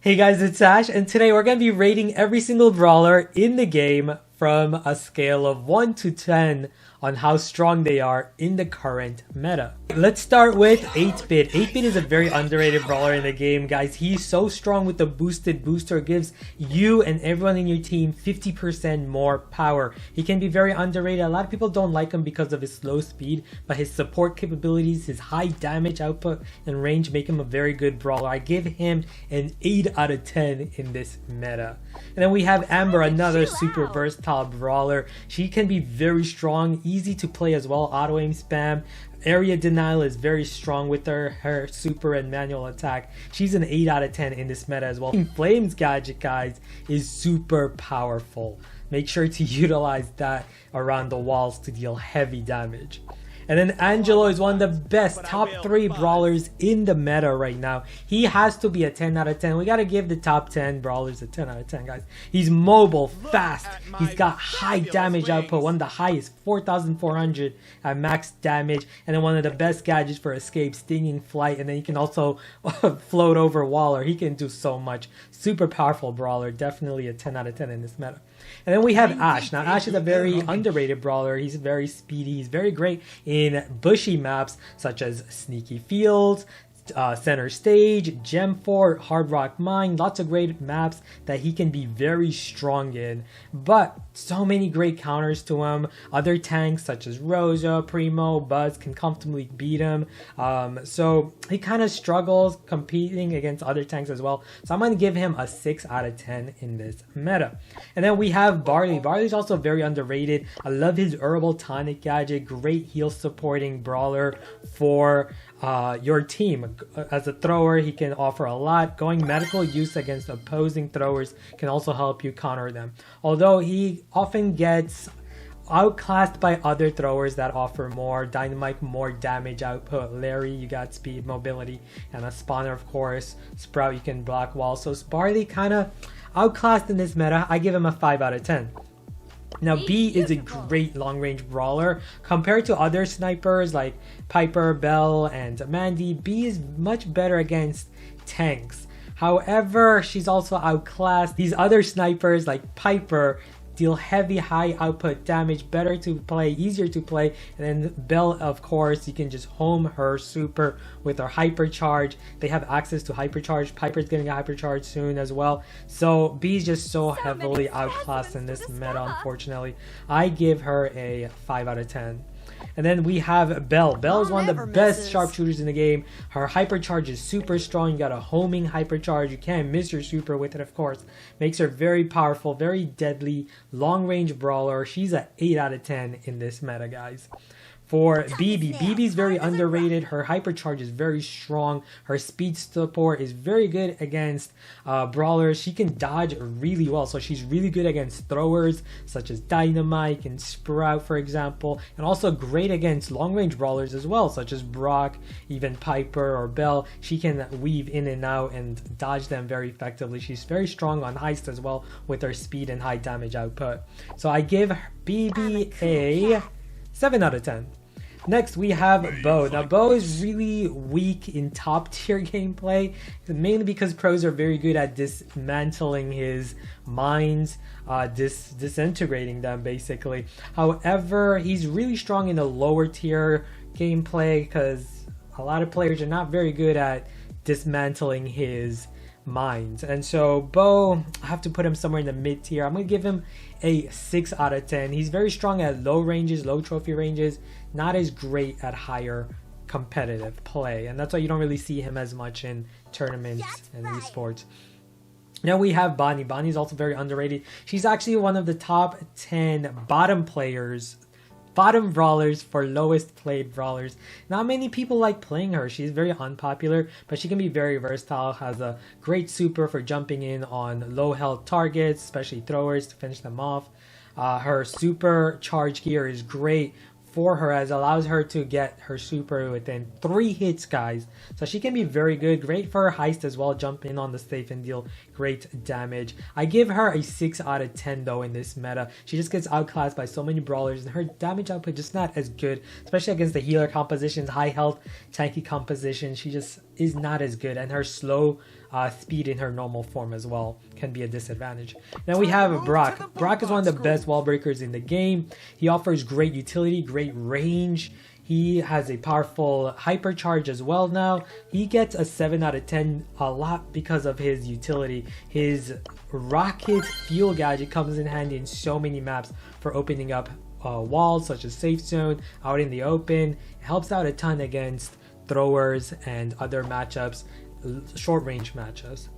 Hey guys, it's Ash, and today we're going to be rating every single brawler in the game from a scale of 1 to 10 on how strong they are in the current meta. Let's start with 8-Bit. 8-Bit is a very underrated brawler in the game, guys. He's so strong with the boosted booster. It gives you and everyone in your team 50% more power. He can be very underrated. A lot of people don't like him because of his slow speed, but his support capabilities, his high damage output and range make him a very good brawler. I give him an 8 out of 10 in this meta. And then we have Amber, another super versatile brawler. She can be very strong, easy to play as well. Auto aim spam, area denial is very strong with her super and manual attack. She's an 8 out of 10 in this meta as well. Flames gadget, guys, is super powerful. Make sure to utilize that around the walls to deal heavy damage. And then Angelo is one of the best top 3 brawlers in the meta right now. He has to be a 10 out of 10. We got to give the top 10 brawlers a 10 out of 10, guys. He's mobile, fast. He's got high damage output. One of the highest, 4,400 at max damage. And then one of the best gadgets for escape, stinging flight. And then he can also float over Waller. He can do so much. Super powerful brawler. Definitely a 10 out of 10 in this meta. And then we have Ash. Now, Ash is a very underrated brawler. He's very speedy. He's very great in bushy maps such as Sneaky Fields, Center Stage, Gem Fort, Hard Rock Mine. Lots of great maps that he can be very strong in. But so many great counters to him. Other tanks such as Rosa, Primo, Buzz can comfortably beat him. So he kind of struggles competing against other tanks as well. So I'm going to give him a 6 out of 10 in this meta. And then we have Barley. Barley's also very underrated. I love his herbal tonic gadget. Great heal supporting brawler for your team. As a thrower, he can offer a lot. Going medical use against opposing throwers can also help you counter them. Although he often gets outclassed by other throwers that offer more dynamite, more damage output. Larry, you got speed, mobility, and a spawner, of course. Sprout, you can block walls. So Barley kind of outclassed in this meta. I give him a 5 out of 10. Now, B is a great long-range brawler. Compared to other snipers like Piper, Belle, and Mandy, B is much better against tanks. However, she's also outclassed. These other snipers like Piper deal heavy, high output damage, better to play, easier to play. And then Belle, of course, you can just home her super with her hypercharge. They have access to hypercharge. Piper's getting a hypercharge soon as well. So B's just so heavily outclassed in this meta, unfortunately. I give her a 5 out of 10. And then we have Belle. Belle is one of the best sharpshooters in the game. Her hypercharge is super strong. You got a homing hypercharge. You can't miss your super with it, of course. Makes her very powerful, very deadly, long-range brawler. She's an 8 out of 10 in this meta, guys. For BB, BB's very underrated. Her hypercharge is very strong. Her speed support is very good against brawlers. She can dodge really well, so she's really good against throwers such as Dynamite and Sprout, for example, and also great against long-range brawlers as well, such as Brock, even Piper or Belle. She can weave in and out and dodge them very effectively. She's very strong on heist as well with her speed and high damage output. So I give BB a 7 out of 10. Next, we have Bo. Now, Bo is really weak in top tier gameplay, mainly because pros are very good at dismantling his mines, disintegrating them, basically. However, he's really strong in the lower tier gameplay because a lot of players are not very good at dismantling his mines. And so Bo, I have to put him somewhere in the mid tier. I'm going to give him a 6 out of 10. He's very strong at low ranges, low trophy ranges, not as great at higher competitive play. And that's why you don't really see him as much in tournaments and esports. Now we have Bonnie. Bonnie's also very underrated. She's actually one of the top 10 bottom brawlers for lowest played brawlers. Not many people like playing her. She's very unpopular, but she can be very versatile, has a great super for jumping in on low health targets, especially throwers, to finish them off. Her super charge gear is great for her, as allows her to get her super within 3 hits, guys. So she can be very good. Great for her heist as well. Jump in on the safe and deal great damage. I give her a 6 out of 10 though in this meta. She just gets outclassed by so many brawlers, and her damage output just not as good, especially against the healer compositions, high health, tanky composition. She just is not as good, and her slow speed in her normal form as well can be a disadvantage. Then we have Brock. Brock is one of the best wall breakers in the game. He offers great utility, great range. He has a powerful hypercharge as well now. He gets a 7 out of 10 a lot because of his utility. His rocket fuel gadget comes in handy in so many maps for opening up walls such as safe zone, out in the open. It helps out a ton against throwers and other matchups, short range matchups.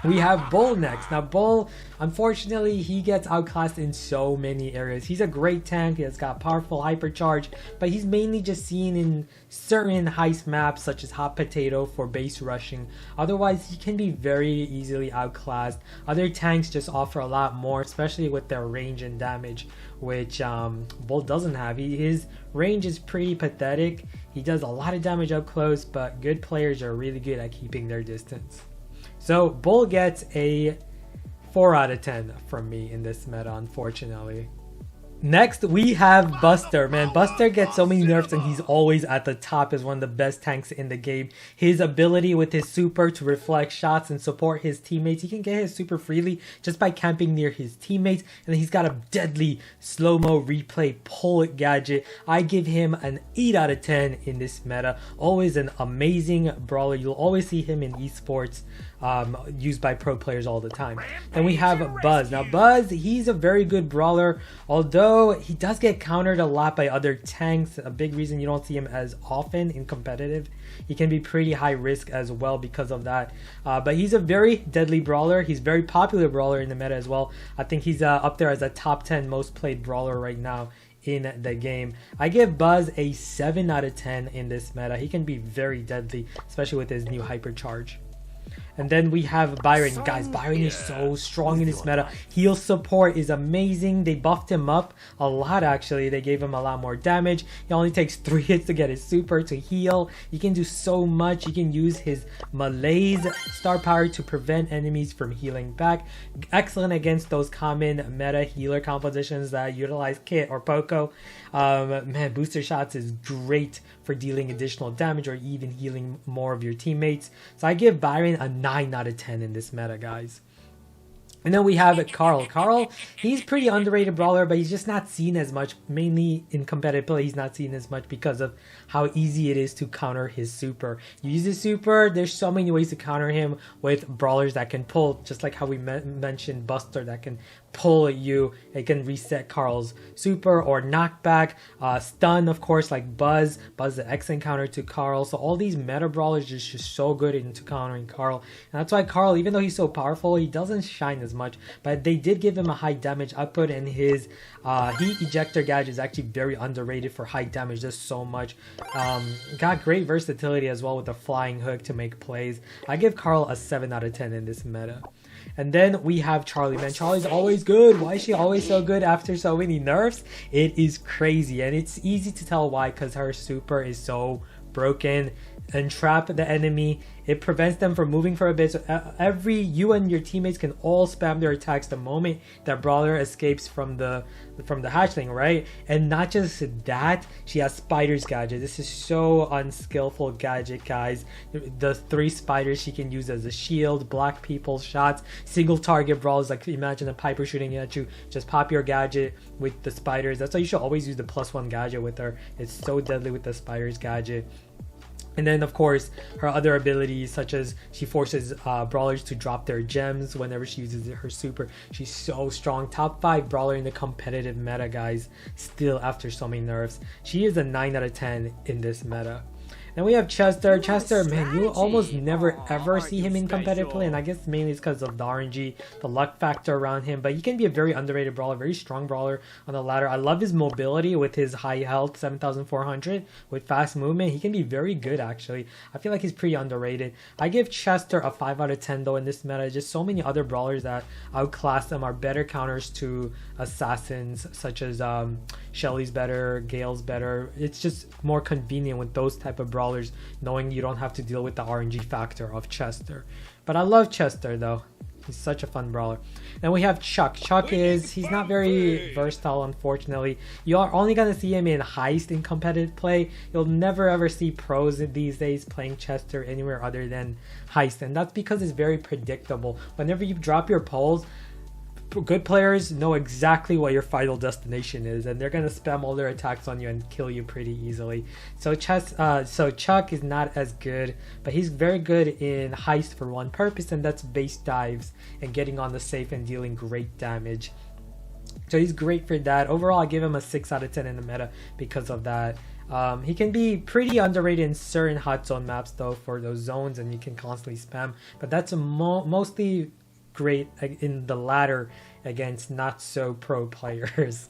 We have Bull next. Now Bull, unfortunately, he gets outclassed in so many areas. He's a great tank. He has got powerful hypercharge, but he's mainly just seen in certain heist maps such as Hot Potato for base rushing. Otherwise, he can be very easily outclassed. Other tanks just offer a lot more, especially with their range and damage, which Bull doesn't have. His range is pretty pathetic. He does a lot of damage up close, but good players are really good at keeping their distance. So Bull gets a 4 out of 10 from me in this meta, unfortunately. Next, we have Buster. Man, Buster gets so many nerfs and he's always at the top as one of the best tanks in the game. His ability with his super to reflect shots and support his teammates. He can get his super freely just by camping near his teammates. And he's got a deadly slow-mo replay pull gadget. I give him an 8 out of 10 in this meta. Always an amazing brawler. You'll always see him in esports. Used by pro players all the time. Then we have Buzz. Now Buzz, he's a very good brawler, although he does get countered a lot by other tanks. A big reason you don't see him as often in competitive. He can be pretty high risk as well because of that. But he's a very deadly brawler. He's a very popular brawler in the meta as well. I think he's up there as a top 10 most played brawler right now in the game. I give Buzz a 7 out of 10 in this meta. He can be very deadly, especially with his new hypercharge. And then we have Byron. Guys, Byron is so strong in this meta. Heal support is amazing. They buffed him up a lot, actually. They gave him a lot more damage. He only takes 3 hits to get his super to heal. He can do so much. He can use his Malaise star power to prevent enemies from healing back. Excellent against those common meta healer compositions that utilize Kit or Poco. Man, booster shots is great for dealing additional damage or even healing more of your teammates. So I give Byron a 9 out of 10 in this meta, guys. And then we have Carl. Carl, he's pretty underrated brawler, but he's just not seen as much. Mainly in competitive play, he's not seen as much because of how easy it is to counter his super. You use his super, there's so many ways to counter him with brawlers that can pull, just like how we mentioned Buster that can pull you. It can reset Carl's super or knockback. Stun, of course, like Buzz. Buzz is an excellent counter to Carl. So all these meta brawlers are just so good into countering Carl. And that's why Carl, even though he's so powerful, he doesn't shine as much. But they did give him a high damage output, and his heat ejector gadget is actually very underrated for high damage. Does so much. Got great versatility as well with the flying hook to make plays. I give Carl a 7 out of 10 in this meta. And then we have Charlie. Man, Charlie's always good. Why is she always so good after so many nerfs? It is crazy, and it's easy to tell why, because her super is so broken. Entrap the enemy. It prevents them from moving for a bit. So you and your teammates can all spam their attacks the moment that brawler escapes from the hatchling, right? And not just that, she has spiders gadget. This is so unskillful gadget, guys. The 3 spiders she can use as a shield, block people's shots, single target brawls. Like imagine a Piper shooting at you, just pop your gadget with the spiders. That's why you should always use the +1 gadget with her. It's so deadly with the spiders gadget. And then, of course, her other abilities, such as she forces brawlers to drop their gems whenever she uses her super. She's so strong. Top 5 brawler in the competitive meta, guys. Still, after so many nerfs. She is a 9 out of 10 in this meta. Then we have Chester. Chester, man, you almost never ever see him in competitive play, and I guess mainly it's because of the RNG, the luck factor around him, but he can be a very underrated brawler, very strong brawler on the ladder. I love his mobility with his high health, 7,400, with fast movement. He can be very good, actually. I feel like he's pretty underrated. I give Chester a 5 out of 10, though, in this meta. Just so many other brawlers that outclass them are better counters to assassins, such as Shelly's better, Gale's better. It's just more convenient with those type of brawlers, knowing you don't have to deal with the RNG factor of Chester. But I love Chester, though. He's such a fun brawler. Then we have Chuck. He's not very versatile, unfortunately. You are only going to see him in Heist in competitive play. You'll never ever see pros these days playing Chester anywhere other than Heist. And that's because it's very predictable. Whenever you drop your poles, good players know exactly what your final destination is, and they're going to spam all their attacks on you and kill you pretty easily. So Chuck is not as good, but he's very good in Heist for one purpose, and that's base dives and getting on the safe and dealing great damage. So he's great for that. Overall, I give him a 6 out of 10 in the meta because of that. He can be pretty underrated in certain hot zone maps though, for those zones, and you can constantly spam, but that's mostly great in the ladder against not so pro players.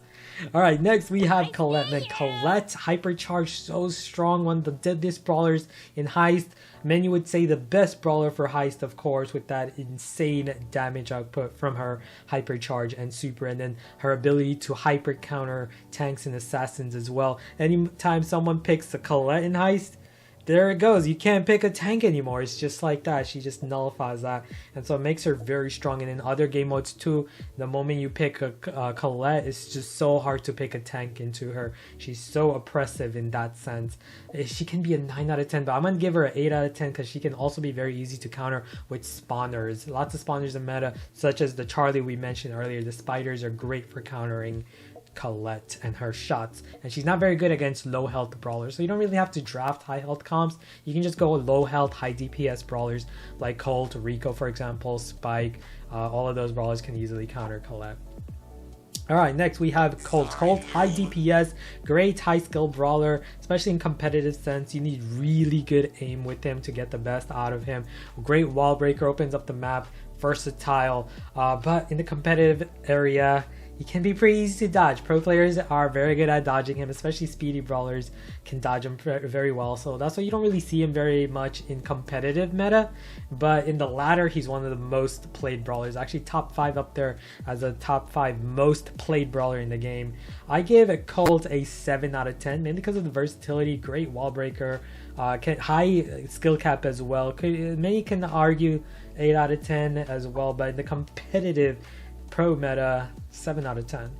All right, next we have Colette. Man, Colette hypercharged, so strong, one of the deadliest brawlers in Heist. Many would say the best brawler for Heist, of course, with that insane damage output from her hypercharge and super, and then her ability to hyper counter tanks and assassins as well. Anytime someone picks a Colette in Heist, there it goes. You can't pick a tank anymore. It's just like that. She just nullifies that. And so it makes her very strong. And in other game modes too, the moment you pick a Colette, it's just so hard to pick a tank into her. She's so oppressive in that sense. She can be a 9 out of 10, but I'm going to give her an 8 out of 10 because she can also be very easy to counter with spawners. Lots of spawners in meta, such as the Charlie we mentioned earlier. The spiders are great for countering Colette and her shots, and she's not very good against low health brawlers, so you don't really have to draft high health comps. You can just go low health, high DPS brawlers like Colt, Rico for example, Spike. All of those brawlers can easily counter Colette. Alright, next we have Colt. Colt, high DPS, great high skill brawler, especially in competitive sense. You need really good aim with him to get the best out of him. Great wall breaker, opens up the map, versatile, but in the competitive area, he can be pretty easy to dodge. Pro players are very good at dodging him, especially speedy brawlers can dodge him very well. So that's why you don't really see him very much in competitive meta. But in the ladder, he's one of the most played brawlers. Actually top 5 up there as a top 5 most played brawler in the game. I give Colt a 7 out of 10, mainly because of the versatility, great wall breaker, high skill cap as well. Many can argue 8 out of 10 as well, but in the competitive pro meta, 7 out of 10.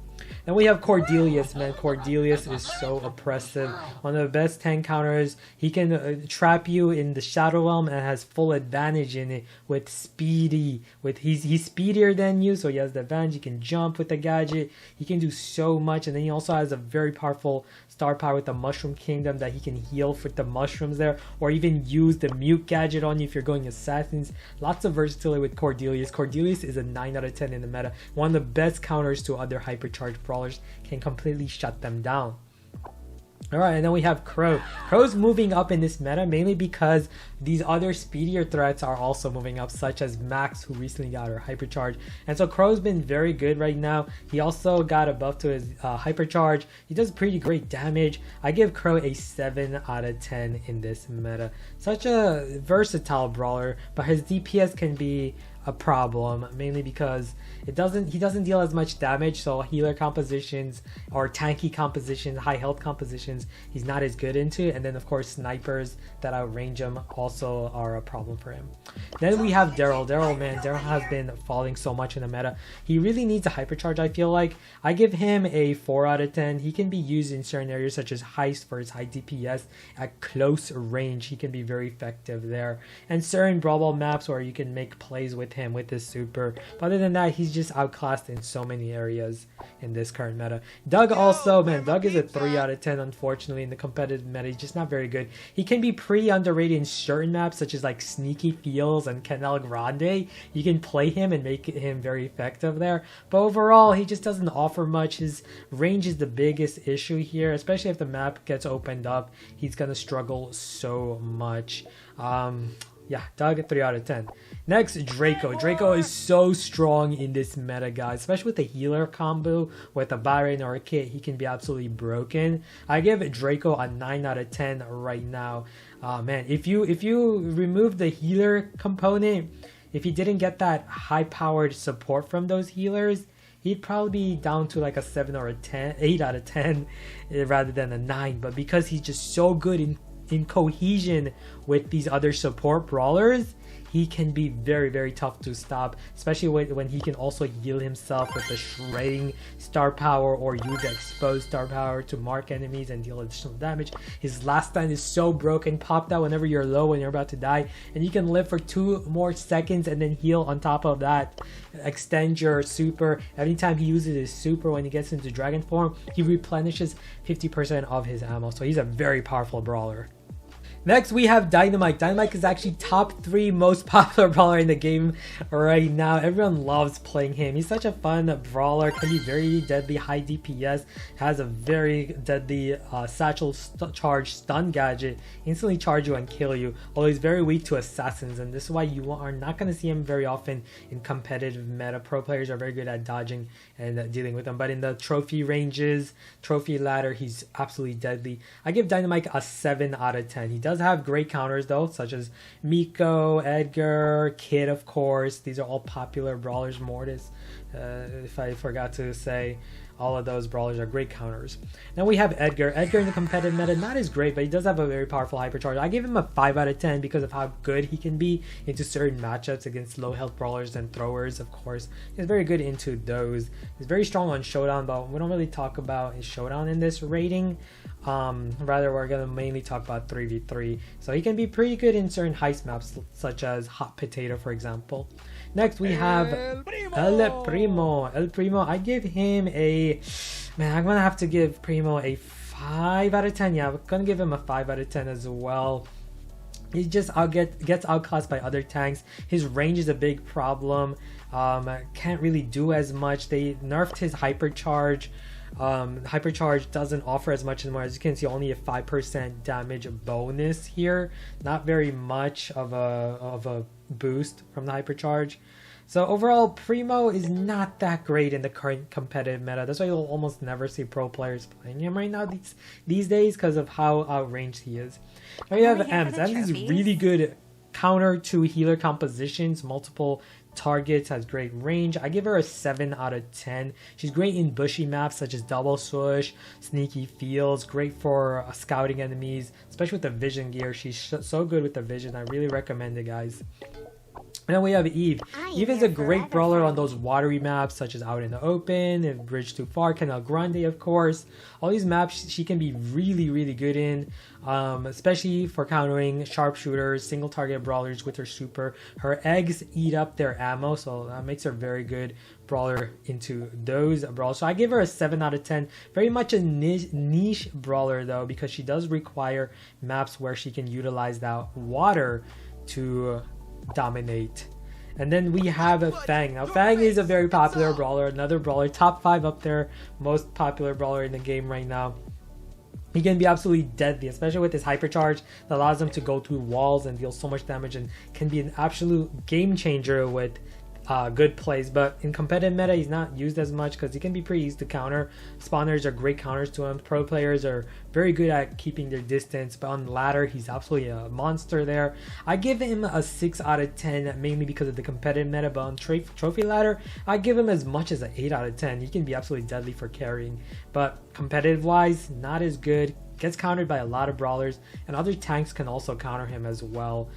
Then we have Cordelius. Man, Cordelius is so oppressive. One of the best tank counters. He can trap you in the Shadow Realm and has full advantage in it with speedy. He's speedier than you, so he has the advantage. He can jump with the gadget. He can do so much, and then he also has a very powerful star power with the Mushroom Kingdom that he can heal with the mushrooms there, or even use the mute gadget on you if you're going assassins. Lots of versatility with Cordelius. Cordelius is a 9 out of 10 in the meta. One of the best counters to other hypercharged brawlers, can completely shut them down. Alright, and then we have Crow. Crow's moving up in this meta mainly because these other speedier threats are also moving up, such as Max, who recently got her hypercharge. And so Crow's been very good right now. He also got a buff to his hypercharge. He does pretty great damage. I give Crow a 7 out of 10 in this meta. Such a versatile brawler, but his DPS can be a problem, mainly because he doesn't deal as much damage, so healer compositions or tanky compositions, high health compositions, he's not as good into. And then of course snipers that outrange him also are a problem for him. Then we have Daryl. Daryl has been falling so much in the meta. He really needs a hypercharge, I feel like. I give him a 4 out of 10. He can be used in certain areas such as Heist for his high DPS. At close range, he can be very effective there. And certain Brawl Ball maps where you can make plays with him with his super. But other than that, he's just outclassed in so many areas in this current meta. Doug also, man, Doug is a 3 out of 10 unfortunately in the competitive meta. He's just not very good. He can be pretty underrated in certain maps such as like Sneaky Fields and Canal Grande. You can play him and make him very effective there. But overall, he just doesn't offer much. His range is the biggest issue here, especially if the map gets opened up. He's gonna struggle so much. Yeah, Doug, 3 out of 10. Next, Draco. Draco is so strong in this meta, guys. Especially with the healer combo with a Byron or a Kit, he can be absolutely broken. I give Draco a 9 out of 10 right now. Man, if you remove the healer component, if he didn't get that high-powered support from those healers, he'd probably be down to like a 7 or a 8 out of 10 rather than a 9. But because he's just so good in cohesion with these other support brawlers, he can be very tough to stop, especially when he can also heal himself with the shredding star power or use the exposed star power to mark enemies and deal additional damage. His last stun is so broken, pop that whenever you're low, when you're about to die, and you can live for 2 more seconds and then heal on top of that. Extend your super. Anytime he uses his super when he gets into dragon form, he replenishes 50% of his ammo, so he's a very powerful brawler. Next, we have Dynamite. Dynamite is actually top 3 most popular brawler in the game right now. Everyone loves playing him. He's such a fun brawler, can be very deadly, high DPS, has a very deadly satchel charge stun gadget, instantly charge you and kill you, although he's very weak to assassins, and this is why you are not going to see him very often in competitive meta. Pro players are very good at dodging and dealing with him, but in the trophy ranges, trophy ladder, he's absolutely deadly. I give Dynamite a 7 out of 10. He does have great counters though, such as Miko, Edgar, Kid, of course. These are all popular brawlers. Mortis, if I forgot to say, all of those brawlers are great counters. Now we have Edgar. Edgar in the competitive meta, not as great, but he does have a very powerful hypercharge. I give him a 5 out of 10 because of how good he can be into certain matchups against low health brawlers and throwers, of course. He's very good into those. He's very strong on Showdown, but we don't really talk about his Showdown in this rating. Rather, we're going to mainly talk about 3v3. So he can be pretty good in certain heist maps, such as Hot Potato, for example. Next, we have El Primo. El Primo, I give him a... Man, I'm going to have to give Primo a 5 out of 10. Yeah, I'm going to give him a 5 out of 10 as well. He just gets outclassed by other tanks. His range is a big problem. Can't really do as much. They nerfed his hypercharge. Hypercharge doesn't offer as much anymore. As you can see, only a 5% damage bonus here. Not very much of a boost from the hypercharge. So overall, Primo is not that great in the current competitive meta. That's why you'll almost never see pro players playing him right now these days because of how outranged he is. Now you have Ems. Ems is really good counter to healer compositions, multiple targets, has great range. I give her a 7 out of 10. She's great in bushy maps such as double swoosh, sneaky fields, great for scouting enemies, especially with the vision gear. She's so good with the vision. I really recommend it, guys. And then we have Eve. Eve is a great brawler on those watery maps such as Out in the Open, and Bridge Too Far, Canal Grande, of course. All these maps she can be really good in, especially for countering sharpshooters, single target brawlers with her super. Her eggs eat up their ammo, so that makes her very good brawler into those brawlers. So I give her a 7 out of 10. Very much a niche brawler though, because she does require maps where she can utilize that water to dominate. And then we have a Fang. Now Fang is a very popular brawler, another brawler, top 5 up there, most popular brawler in the game right now. He can be absolutely deadly, especially with his hypercharge that allows him to go through walls and deal so much damage, and can be an absolute game changer with good plays. But in competitive meta, he's not used as much because he can be pretty easy to counter. Spawners are great counters to him. Pro players are very good at keeping their distance, but on the ladder, he's absolutely a monster there. I give him a 6 out of 10, mainly because of the competitive meta, but on trophy ladder, I give him as much as an 8 out of 10. He can be absolutely deadly for carrying, but competitive wise, not as good. Gets countered by a lot of brawlers, and other tanks can also counter him as well.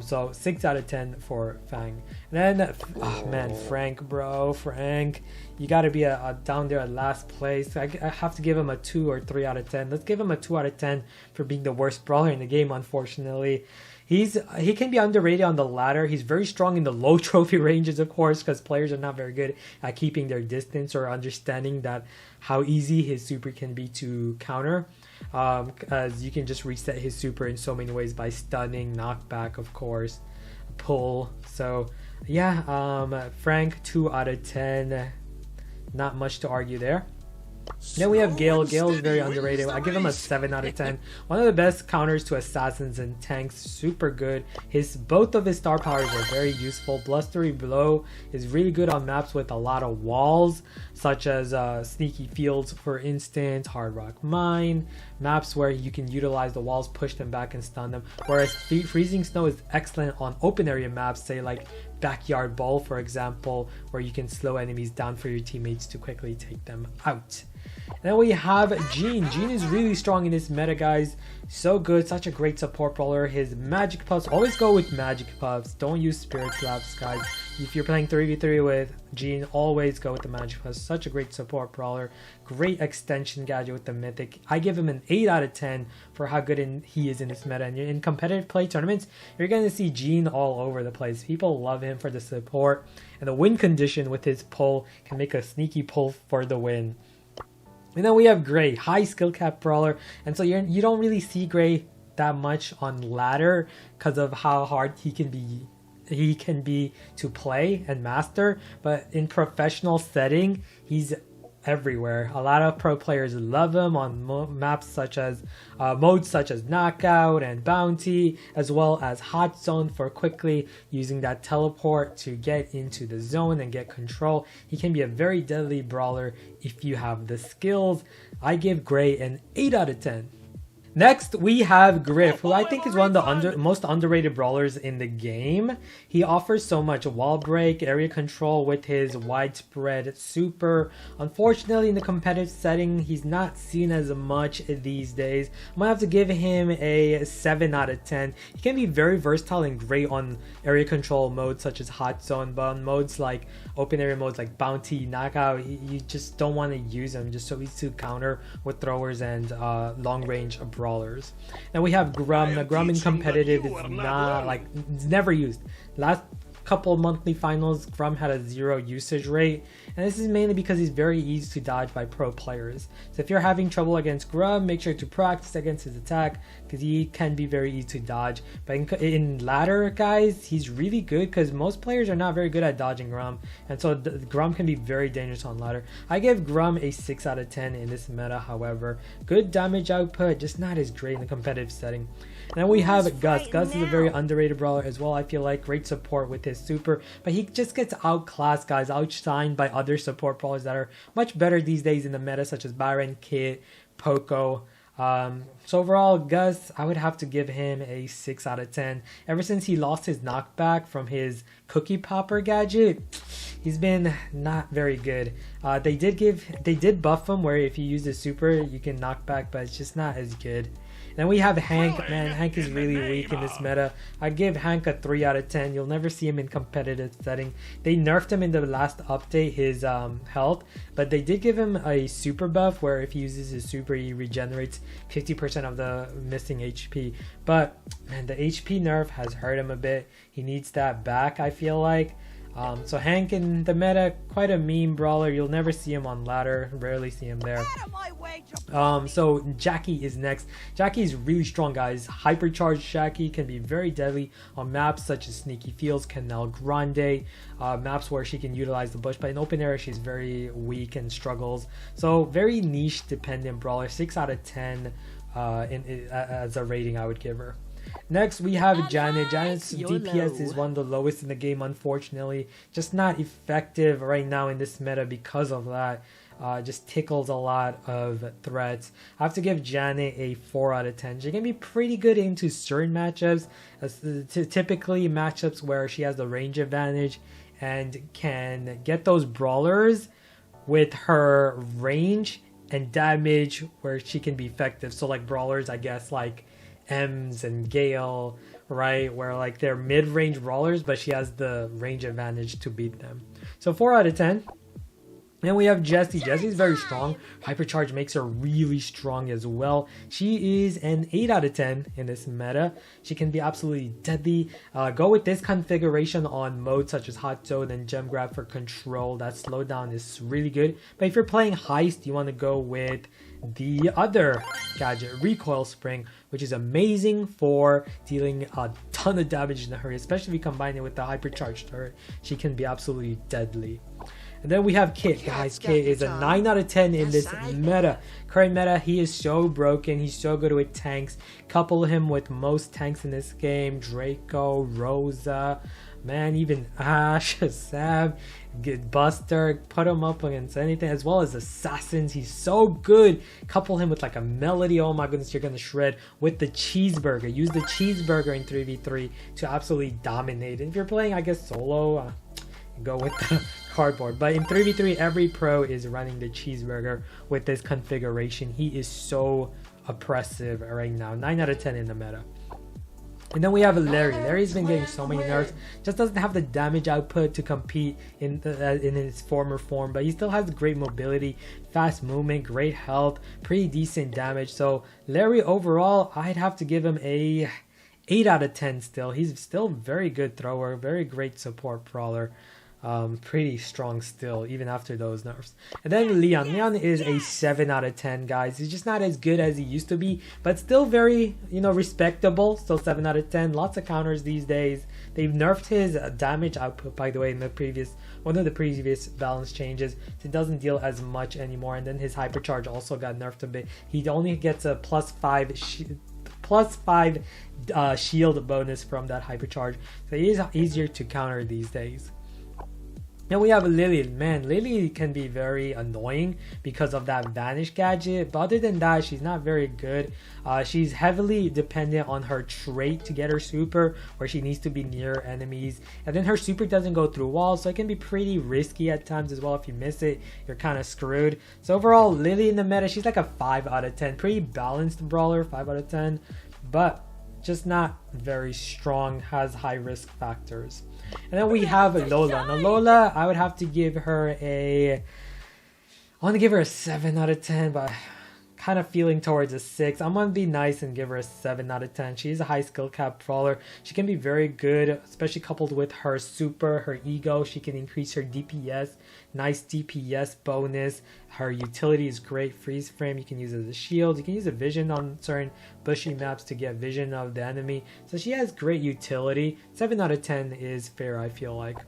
So 6 out of 10 for Fang. And then, oh man, Frank, bro, Frank, you got to be down there at last place. I have to give him a 2 or 3 out of 10. Let's give him a 2 out of 10 for being the worst brawler in the game, unfortunately. He can be underrated on the ladder. He's very strong in the low trophy ranges, of course, because players are not very good at keeping their distance or understanding that how easy his super can be to counter. As you can just reset his super in so many ways by stunning, knockback, of course, pull. So yeah, Frank, 2 out of 10. Not much to argue there. Then we have Gale. Gale is very underrated. I give him a 7 out of 10. One of the best counters to assassins and tanks. Super good. Both of his star powers are very useful. Blustery Blow is really good on maps with a lot of walls, such as Sneaky Fields, for instance, Hard Rock Mine. Maps where you can utilize the walls, push them back and stun them. Whereas Freezing Snow is excellent on open area maps, say like Backyard Ball, for example, where you can slow enemies down for your teammates to quickly take them out. And then we have Gene. Gene is really strong in this meta, guys. So good, such a great support brawler. His magic puffs, always go with magic puffs. Don't use spirit slaps, guys. If you're playing 3v3 with Gene, always go with the magic puffs. Such a great support brawler. Great extension gadget with the mythic. I give him an 8 out of 10 for how good he is in this meta. And in competitive play tournaments, you're going to see Gene all over the place. People love him for the support. And the win condition with his pull can make a sneaky pull for the win. And then we have Gray, high skill cap brawler, and so you don't really see Gray that much on ladder because of how hard he can be to play and master. But in professional setting, he's everywhere. A lot of pro players love him on maps such as modes such as Knockout and Bounty, as well as Hot Zone for quickly using that teleport to get into the zone and get control. He can be a very deadly brawler if you have the skills. I give Gray an 8 out of 10. Next, we have Griff, who I think is one of the most underrated brawlers in the game. He offers so much wall break, area control with his widespread super. Unfortunately, in the competitive setting, he's not seen as much these days. I'm going to have to give him a 7 out of 10. He can be very versatile and great on area control modes such as Hot Zone, but on modes like open area modes like Bounty, Knockout, you just don't want to use him just so easy to counter with throwers and long range brawlers. Then we have Grum. Now Grum in competitive is not like, it's never used. Last couple monthly finals, Grum had a 0 usage rate, and this is mainly because he's very easy to dodge by pro players. So if you're having trouble against Grum, make sure to practice against his attack because he can be very easy to dodge. But in ladder, guys, he's really good because most players are not very good at dodging Grum, and so Grum can be very dangerous on ladder. I give Grum a 6 out of 10 in this meta, however. Good damage output, just not as great in the competitive setting. And then we have Gus. Gus is a very underrated brawler as well, I feel like. Great support with his super, but he just gets outclassed, guys, outshined by other support brawlers that are much better these days in the meta, such as Byron, Kit, Poco. So overall, Gus, I would have to give him a 6 out of 10. Ever since he lost his knockback from his cookie popper gadget, he's been not very good. They did buff him where if you use the super, you can knock back, but it's just not as good. Then we have Hank. Man, Hank is really weak in this meta. I give Hank a 3 out of 10. You'll never see him in competitive setting. They nerfed him in the last update, his health, but they did give him a super buff where if he uses his super, he regenerates 50% of the missing HP. But man, the HP nerf has hurt him a bit. He needs that back, I feel like. So Hank in the meta, quite a meme brawler. You'll never see him on ladder, rarely see him there. So Jackie is next. Jackie is really strong, guys. Hypercharged Jackie can be very deadly on maps such as Sneaky Fields, Canal Grande, maps where she can utilize the bush, but in open area she's very weak and struggles. So very niche dependent brawler. 6 out of 10 as a rating I would give her. Next, we have Janet. Janet's DPS is one of the lowest in the game, unfortunately. Just not effective right now in this meta because of that. Just tickles a lot of threats. I have to give Janet a 4 out of 10. She can be pretty good into certain matchups, typically matchups where she has the range advantage and can get those brawlers with her range and damage where she can be effective. So like brawlers, I guess, like Ems and Gale, right, where like they're mid-range brawlers, but she has the range advantage to beat them. So 4 out of 10. Then we have Jessie. Jessie's very strong. Hypercharge makes her really strong as well. She is an 8 out of 10 in this meta. She can be absolutely deadly. Go with this configuration on modes such as Hot Zone and Gem Grab for control. That slowdown is really good. But if you're playing Heist, you want to go with the other gadget, Recoil Spring, which is amazing for dealing a ton of damage in a hurry, especially if you combine it with the hypercharged turret. She can be absolutely deadly. And then we have Kit, guys. Kit is a 9 out of 10 in this meta. Current meta, he is so broken. He's so good with tanks. Couple him with most tanks in this game. Draco, Rosa, man, even Ash, Sam, Buster. Put him up against anything, as well as Assassins. He's so good. Couple him with like a Melody. Oh my goodness, you're going to shred with the Cheeseburger. Use the Cheeseburger in 3v3 to absolutely dominate. And if you're playing, I guess, solo, go with the cardboard. But in 3v3, every pro is running the cheeseburger with this configuration. He is so oppressive right now. 9 out of 10 in the meta. And then we have Larry. Larry's been getting so many nerfs. Just doesn't have the damage output to compete in his former form, but he still has great mobility, fast movement, great health, pretty decent damage. So Larry overall, I'd have to give him a 8 out of 10 still. He's still very good thrower, very great support brawler. Pretty strong still, even after those nerfs. And then Leon. Leon is a 7 out of 10, guys. He's just not as good as he used to be, but still very, respectable. Still 7 out of 10. Lots of counters these days. They've nerfed his damage output, by the way, in one of the previous balance changes. So it doesn't deal as much anymore. And then his hypercharge also got nerfed a bit. He only gets a +5 shield bonus from that hypercharge. So he is easier to counter these days. Then we have Lily. Man, Lily can be very annoying because of that vanish gadget, but other than that, she's not very good. She's heavily dependent on her trait to get her super, where she needs to be near enemies, and then her super doesn't go through walls, so it can be pretty risky at times as well. If you miss it, you're kind of screwed. So overall, Lily in the meta, she's like a 5 out of 10. Pretty balanced brawler, 5 out of 10, but just not very strong, has high risk factors. And then we have Lola. Now Lola, I would have to give her I want to give her a 7 out of 10, but kind of feeling towards a 6. I'm going to be nice and give her a 7 out of 10. She's a high skill cap brawler. She can be very good, especially coupled with her super, her ego. She can increase her DPS. Nice DPS bonus. Her utility is great. Freeze frame you can use as a shield. You can use a vision on certain bushy maps to get vision of the enemy. So she has great utility. 7 out of 10 is fair, I feel like.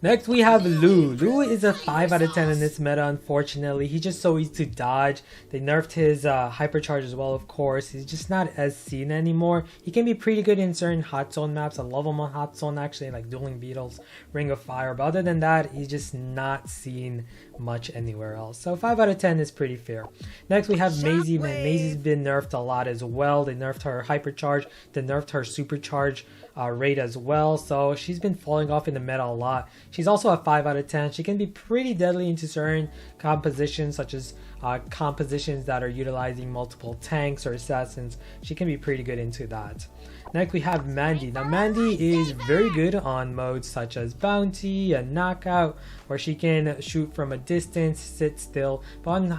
Next we have Lou. Lou is a 5 out of 10 in this meta, unfortunately. He's just so easy to dodge. They nerfed his hypercharge as well, of course. He's just not as seen anymore. He can be pretty good in certain hot zone maps. I love him on hot zone actually, like Dueling Beetles, Ring of Fire. But other than that, he's just not seen much anywhere else. So 5 out of 10 is pretty fair. Next we have Maisie. Man, Maisie's been nerfed a lot as well. They nerfed her hypercharge. They nerfed her supercharge rate as well. So she's been falling off in the meta a lot. She's also a 5 out of 10. She can be pretty deadly into certain compositions, such as compositions that are utilizing multiple tanks or assassins. She can be pretty good into that. Next we have Mandy. Now Mandy is very good on modes such as Bounty and Knockout, where she can shoot from a distance, sit still. But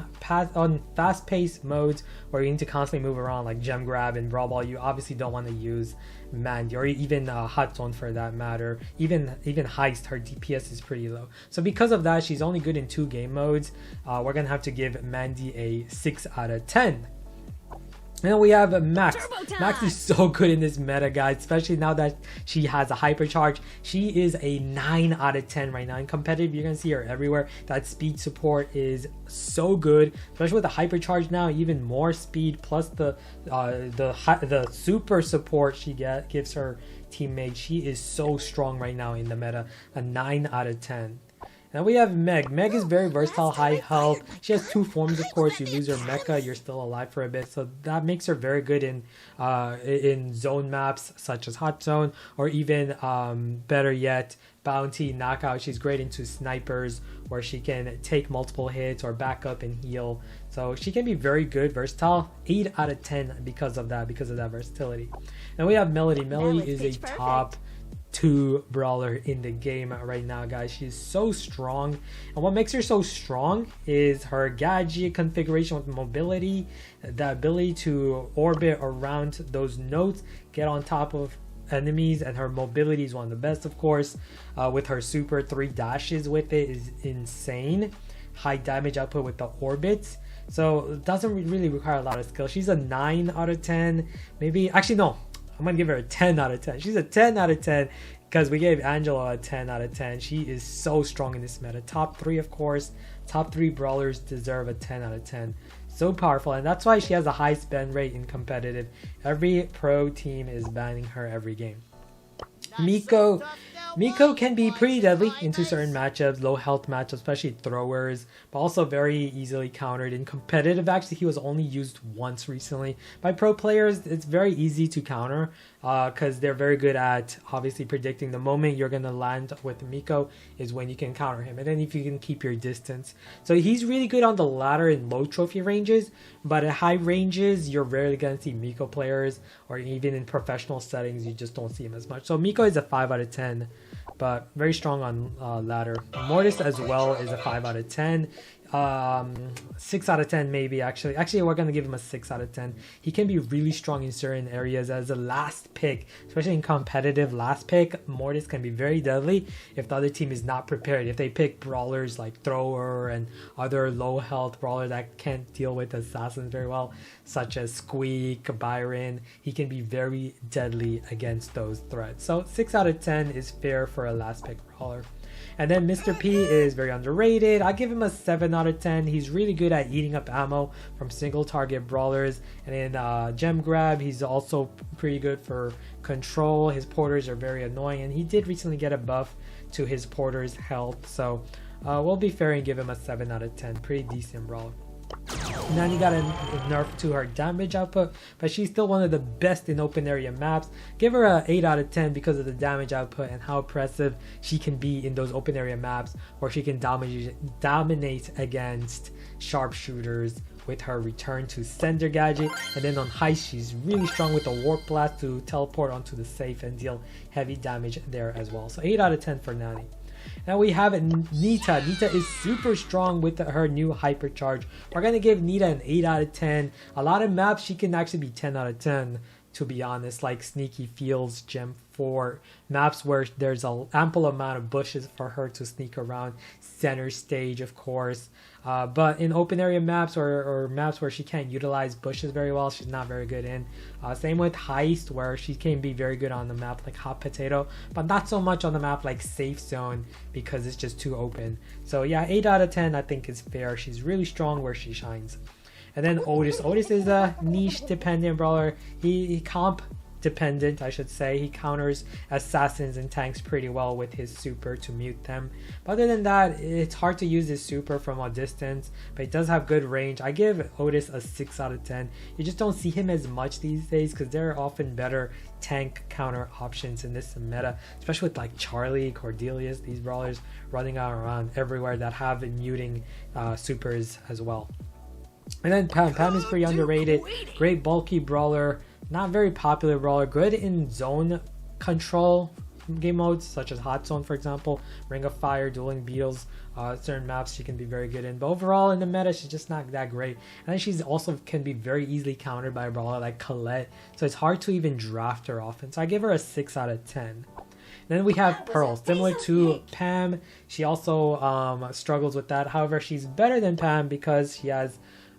on fast-paced modes where you need to constantly move around, like Gem Grab and Brawl Ball, you obviously don't want to use Mandy, or even Hot Zone for that matter. Even Heist, her DPS is pretty low. So because of that, she's only good in 2 game modes. We're gonna have to give Mandy a 6 out of 10. And then we have Max. Max is so good in this meta, guys, especially now that she has a hypercharge. She is a 9 out of 10 right now. In competitive, you're going to see her everywhere. That speed support is so good, especially with the hypercharge now, even more speed, plus the super support she gives her teammate. She is so strong right now in the meta. A 9 out of 10. Now we have Meg. Meg is very versatile, high health. She has 2 forms, of course. You lose your mecha, you're still alive for a bit. So that makes her very good in zone maps such as Hot Zone, or even better yet, Bounty, Knockout. She's great into snipers, where she can take multiple hits or back up and heal. So she can be very good, versatile. 8 out of 10 because of that versatility. Now we have Melody. Melody is a top 2 brawler in the game right now, guys. She's so strong, and what makes her so strong is her gadget configuration with mobility, the ability to orbit around those nodes, get on top of enemies, and her mobility is one of the best, of course. With her super 3 dashes with it is insane. High damage output with the orbits, so it doesn't really require a lot of skill. She's a 9 out of 10, maybe. Actually no, I'm gonna give her a 10 out of 10. She's a 10 out of 10 because we gave Angela a 10 out of 10. She is so strong in this meta. Top 3, of course. Top 3 brawlers deserve a 10 out of 10. So powerful, and that's why she has a high spend rate in competitive. Every pro team is banning her every game. Miko. Miko can be pretty deadly into certain matchups, low health matchups, especially throwers, but also very easily countered in competitive. Actually, he was only used once recently by pro players. It's very easy to counter because they're very good at obviously predicting the moment you're going to land with Miko is when you can counter him, and then if you can keep your distance. So he's really good on the ladder in low trophy ranges, but at high ranges you're rarely going to see Miko players, or even in professional settings you just don't see him as much. So Miko is a 5 out of 10, but very strong on ladder. Mortis as well is a 5 out of 10. 6 out of 10 maybe. Actually we're gonna give him a 6 out of 10. He can be really strong in certain areas as a last pick, especially in competitive last pick. Mortis can be very deadly if the other team is not prepared. If they pick brawlers like Thrower and other low health brawler that can't deal with assassins very well, such as Squeak, Byron, he can be very deadly against those threats. So 6 out of 10 is fair for a last pick brawler. And then Mr. P is very underrated. I give him a 7 out of 10. He's really good at eating up ammo from single target brawlers. And in gem grab, he's also pretty good for control. His porters are very annoying, and he did recently get a buff to his porters health. So we'll be fair and give him a 7 out of 10. Pretty decent brawler. Nani got a nerf to her damage output, but she's still one of the best in open area maps. Give her a 8 out of 10 because of the damage output and how impressive she can be in those open area maps where she can dominate against sharpshooters with her return to sender gadget. And then on heist, she's really strong with the warp blast to teleport onto the safe and deal heavy damage there as well. So 8 out of 10 for Nani. Now we have Nita. Nita is super strong with her new hypercharge. We're going to give Nita an 8 out of 10. A lot of maps she can actually be 10 out of 10, to be honest, like Sneaky Fields, Gem 4, maps where there's an ample amount of bushes for her to sneak around, center stage of course. But in open area maps or maps where she can't utilize bushes very well, she's not very good in. Same with Heist, where she can be very good on the map like Hot Potato, but not so much on the map like Safe Zone because it's just too open. So yeah, 8 out of 10 I think is fair. She's really strong where she shines. And then Otis. Otis is a niche dependent brawler. He comp dependent, I should say. He counters assassins and tanks pretty well with his super to mute them. But other than that, it's hard to use his super from a distance, but he does have good range. I give Otis a 6 out of 10. You just don't see him as much these days because there are often better tank counter options in this meta, especially with like Charlie, Cordelius, these brawlers running around everywhere that have muting supers as well. And then Pam. Pam is pretty underrated. Great bulky brawler. Not very popular brawler. Good in zone control game modes such as Hot Zone, for example. Ring of Fire, Dueling Beetles. Certain maps she can be very good in. But overall in the meta, she's just not that great. And then she's also can be very easily countered by a brawler like Colette. So it's hard to even draft her often. So I give her a 6 out of 10. Then we have Pearl, similar to Pam. She also struggles with that. However, she's better than Pam because she has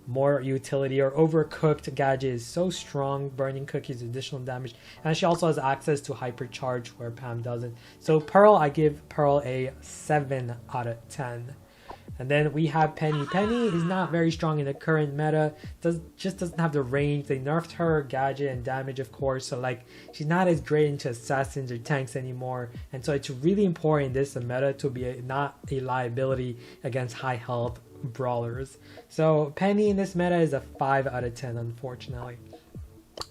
more utility. Or Overcooked gadget is so strong, burning cookies, additional damage, and she also has access to hypercharge where Pam doesn't. So Pearl, I give Pearl a 7 out of 10. And then we have Penny. Penny is not very strong in the current meta. Just doesn't have the range. They nerfed her gadget and damage, of course. So like she's not as great into assassins or tanks anymore. And so it's really important in this meta to be not a liability against high health brawlers. So Penny in this meta is a 5 out of 10, unfortunately.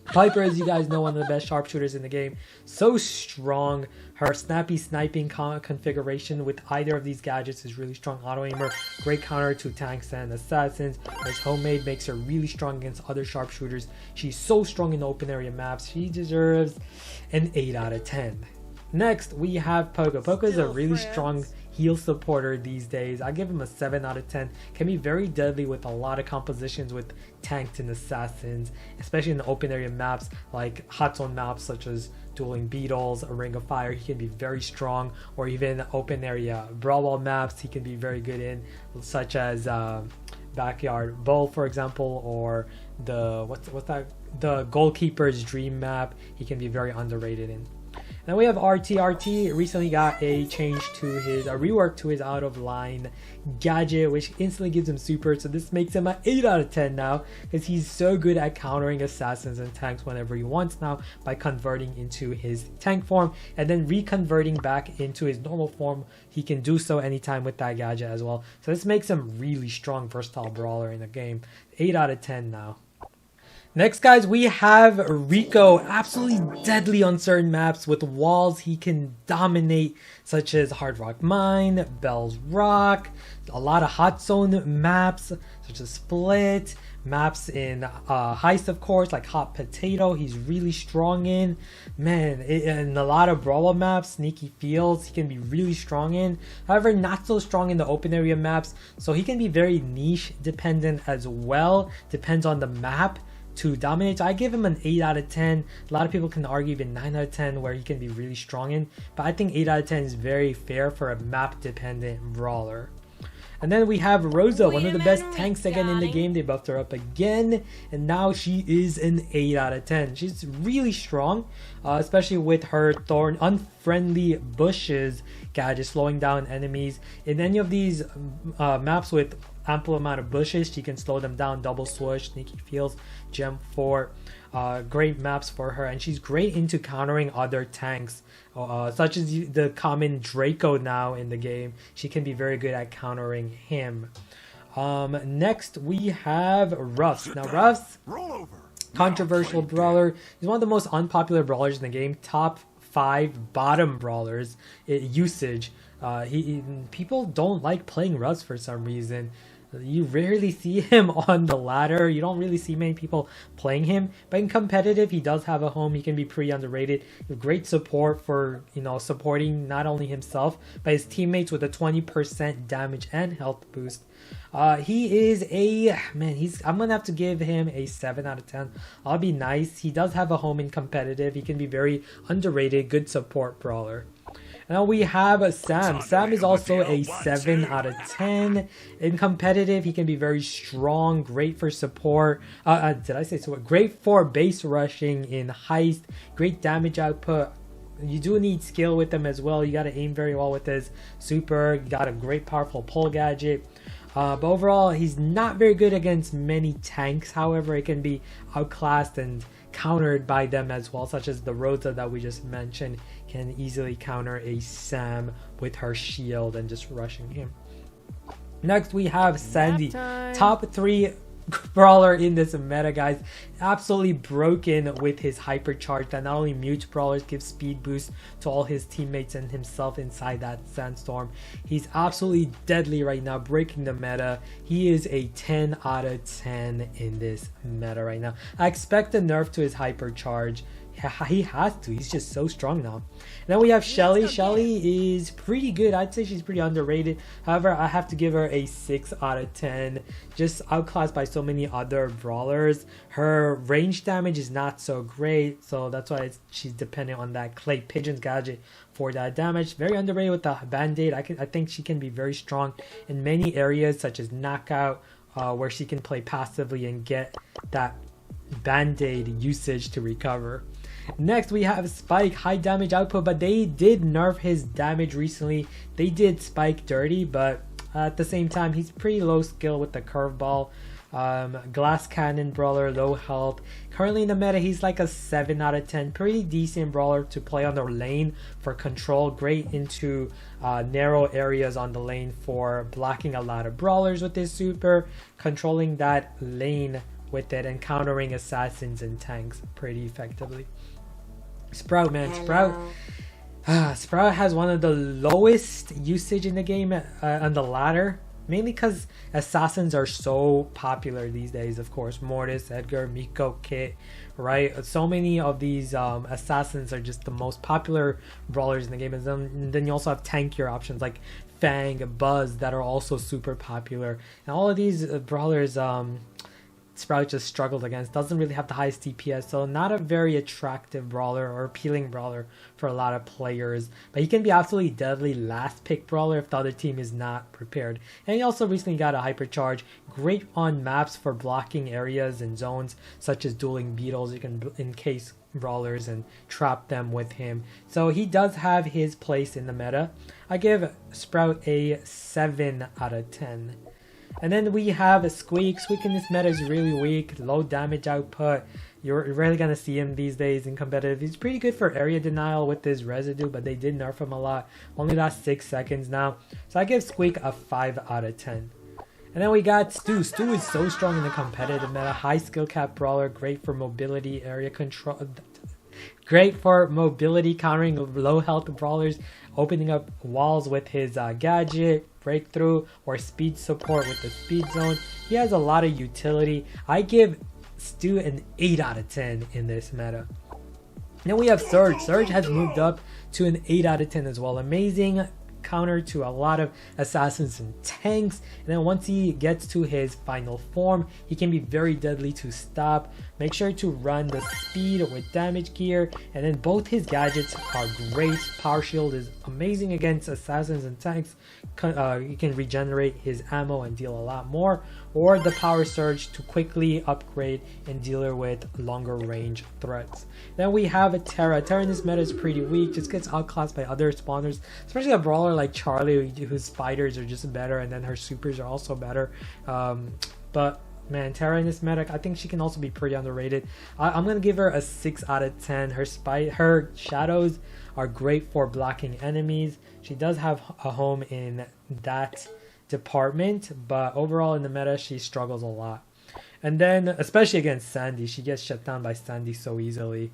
Piper, as you guys know, one of the best sharpshooters in the game. So strong. Her snappy sniping configuration with either of these gadgets is really strong. Auto aimer, great counter to tanks and assassins. Whereas homemade makes her really strong against other sharpshooters. She's so strong in open area maps. She deserves an 8 out of 10. Next, we have Poco. Poco is a really strong heal supporter these days. I give him a 7 out of 10. Can be very deadly with a lot of compositions with tanks and assassins, especially in the open area maps like Hot Zone maps such as Dueling Beetles, a Ring of Fire. He can be very strong, or even open area Brawl maps he can be very good in, such as Backyard Bowl, for example, or the the Goalkeeper's Dream map. He can be very underrated in. Then we have RT. RT recently got a change to his, a rework to his out of line gadget, which instantly gives him super. So this makes him an 8 out of 10 now, because he's so good at countering assassins and tanks whenever he wants now by converting into his tank form and then reconverting back into his normal form. He can do so anytime with that gadget as well. So this makes him really strong, versatile brawler in the game. 8 out of 10 now. Next, guys, we have Rico. Absolutely deadly on certain maps. With walls, he can dominate, such as Hard Rock Mine, Bell's Rock, a lot of hot zone maps, such as Split, maps in Heist, of course, like Hot Potato, he's really strong in. Man, in a lot of Brawler maps, Sneaky Fields, he can be really strong in. However, not so strong in the open area maps, so he can be very niche dependent as well. Depends on the map to dominate. So I give him an 8 out of 10. A lot of people can argue even 9 out of 10 where he can be really strong in, but I think 8 out of 10 is very fair for a map dependent brawler. And then we have Rosa, one of the best tanks again in the game. They buffed her up again, and now she is an 8 out of 10. She's really strong, especially with her Thorn Unfriendly Bushes gadget, slowing down enemies. In any of these maps with ample amount of bushes, she can slow them down. Double Swoosh, Sneaky Fields, Gem 4. Great maps for her, and she's great into countering other tanks, such as the common Draco now in the game. She can be very good at countering him. Next we have Ruffs. Now Ruffs, controversial brawler. He's one of the most unpopular brawlers in the game. Top 5 bottom brawlers usage. People don't like playing Ruffs for some reason. You rarely see him on the ladder. You don't really see many people playing him, but in competitive he does have a home. He can be pretty underrated. Great support for, you know, supporting not only himself but his teammates with a 20% damage and health boost. He is a man, I'm gonna have to give him a 7 out of 10. I'll be nice. He does have a home in competitive. He can be very underrated, good support brawler. Now we have Sam. Sam is also a 7 out of 10. In competitive, he can be very strong, great for support. Did I say support? Great for base rushing in Heist, great damage output. You do need skill with him as well. You got to aim very well with his super. You got a great powerful pull gadget. But overall, he's not very good against many tanks. However, it can be outclassed and countered by them as well, such as the Rosa that we just mentioned can easily counter a Sam with her shield and just rushing him. Next we have Sandy, top 3 brawler in this meta, guys. Absolutely broken with his hypercharge that not only mutes brawlers, gives speed boost to all his teammates and himself inside that sandstorm. He's absolutely deadly right now, breaking the meta. He is a 10 out of 10 in this meta right now. I expect a nerf to his hypercharge. He has to. He's just so strong now. And then we have Shelly. Shelly is pretty good. I'd say she's pretty underrated. However, I have to give her a 6 out of 10. Just outclassed by so many other brawlers. Her range damage is not so great, so that's why she's dependent on that Clay Pigeons gadget for that damage. Very underrated with the Band-Aid. I think she can be very strong in many areas, such as Knockout, where she can play passively and get that Band-Aid usage to recover. Next we have Spike, high damage output, but they did nerf his damage recently. They did Spike dirty, but at the same time he's pretty low skill with the curveball. Glass cannon brawler, low health. Currently in the meta he's like a 7 out of 10. Pretty decent brawler to play on the lane for control. Great into narrow areas on the lane for blocking a lot of brawlers with his super, controlling that lane with it, and countering assassins and tanks pretty effectively. Sprout, man. Sprout has one of the lowest usage in the game on the ladder, mainly because assassins are so popular these days. Of course, Mortis, Edgar, Miko, Kit, right? So many of these assassins are just the most popular brawlers in the game, and then you also have tankier options like Fang, Buzz that are also super popular, and all of these brawlers Sprout just struggled against. Doesn't really have the highest DPS, so not a very attractive brawler or appealing brawler for a lot of players. But he can be absolutely deadly last pick brawler if the other team is not prepared. And he also recently got a hypercharge. Great on maps for blocking areas and zones such as dueling beetles. You can brawlers and trap them with him. So he does have his place in the meta. I give Sprout a 7 out of 10. And then we have Squeak. Squeak in this meta is really weak, low damage output. You're rarely going to see him these days in competitive. He's pretty good for area denial with his residue, but they did nerf him a lot. Only lasts 6 seconds now. So I give Squeak a 5 out of 10. And then we got Stu. Stu is so strong in the competitive meta. High skill cap brawler, great for mobility, area control. Great for mobility, countering low health brawlers, opening up walls with his gadget, breakthrough, or speed support with the speed zone. He has a lot of utility. I give Stu an 8 out of 10 in this meta. Then we have Surge. Surge has moved up to an 8 out of 10 as well. Amazing counter to a lot of assassins and tanks, and then once he gets to his final form, he can be very deadly to stop. Make sure to run the speed with damage gear, and then both his gadgets are great. Power shield is amazing against assassins and tanks. You can regenerate his ammo and deal a lot more, or the power surge to quickly upgrade and deal with longer range threats. Then we have a Terra. Terra in this meta is pretty weak, just gets outclassed by other spawners, especially a brawler like Charlie, whose spiders are just better, and then her supers are also better. But man, Terra in this meta, I think she can also be pretty underrated. I'm gonna give her a 6 out of 10. Her shadows are great for blocking enemies. She does have a home in that department, but overall in the meta she struggles a lot. And then especially against Sandy, she gets shut down by Sandy so easily.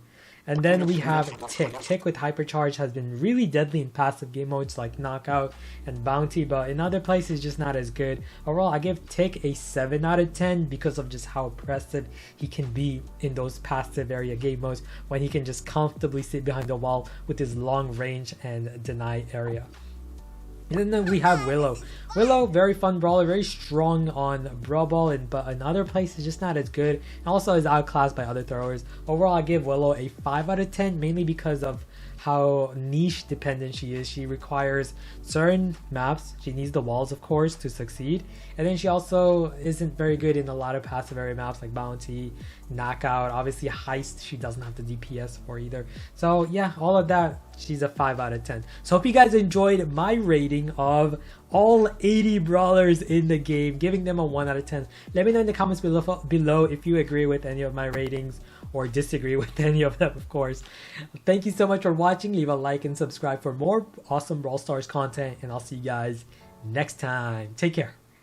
And then we have Tick. Tick with Hypercharge has been really deadly in passive game modes like Knockout and Bounty, but in other places just not as good. Overall, I give Tick a 7 out of 10 because of just how oppressive he can be in those passive area game modes when he can just comfortably sit behind the wall with his long range and deny area. And then we have Willow. Willow, very fun brawler, very strong on Brawl Ball, but in other places just not as good. And also is outclassed by other throwers. Overall, I give Willow a 5 out of 10, mainly because of how niche dependent she is. She requires certain maps. She needs the walls, of course, to succeed. And then she also isn't very good in a lot of passive area maps like Bounty, Knockout. Obviously, Heist, she doesn't have the DPS for either. So yeah, all of that, she's a 5 out of 10. So hope you guys enjoyed my rating of all 80 brawlers in the game, giving them a 1 out of 10. Let me know in the comments below if you agree with any of my ratings or disagree with any of them, of course. Thank you so much for watching. Leave a like and subscribe for more awesome Brawl Stars content, and I'll see you guys next time. Take care.